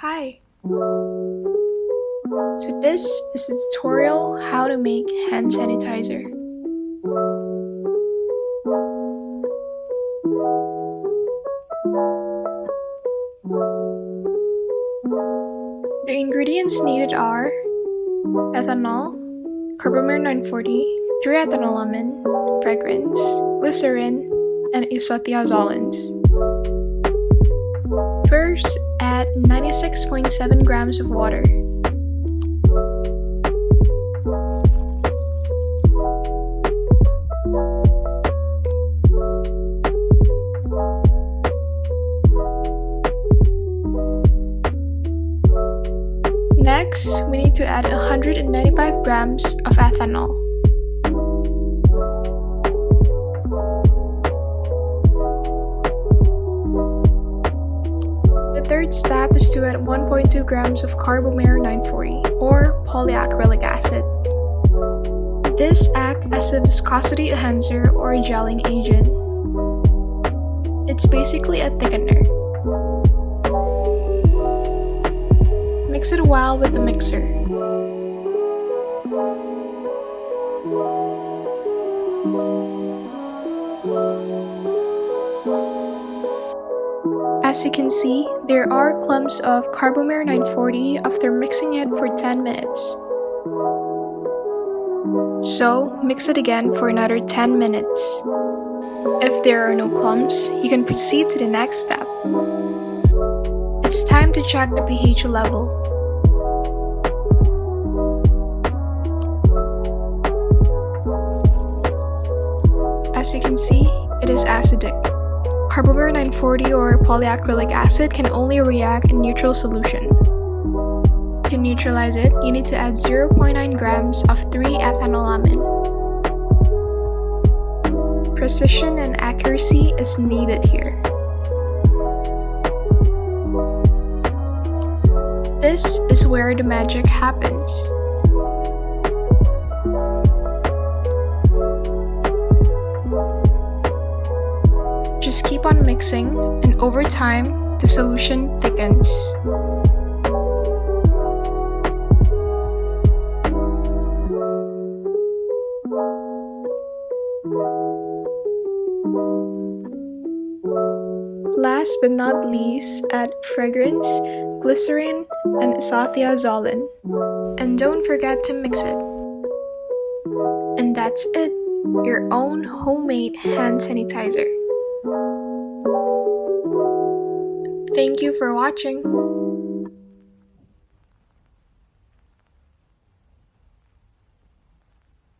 Hi! So this is a tutorial how to make hand sanitizer. The ingredients needed are ethanol, carbomer 940, 3-ethynylamine, fragrance, glycerin, and isothiazolines. First, add 96.7 grams of water. Next, we need to add 195 grams of ethanol. The third step is to add 1.2 grams of carbomer 940 or polyacrylic acid. This acts as a viscosity enhancer or a gelling agent. It's basically a thickener. Mix it well with the mixer. As you can see, there are clumps of carbomer 940 after mixing it for 10 minutes. So, mix it again for another 10 minutes. If there are no clumps, you can proceed to the next step. It's time to check the pH level. As you can see, it is acidic. Carbomer 940 or polyacrylic acid can only react in neutral solution. To neutralize it, you need to add 0.9 grams of 3-ethynylamine. Precision and accuracy is needed here. This is where the magic happens. Just keep on mixing, and over time, the solution thickens. Last but not least, add fragrance, glycerin, and isothiazoline. And don't forget to mix it. And that's it, your own homemade hand sanitizer. Thank you for watching.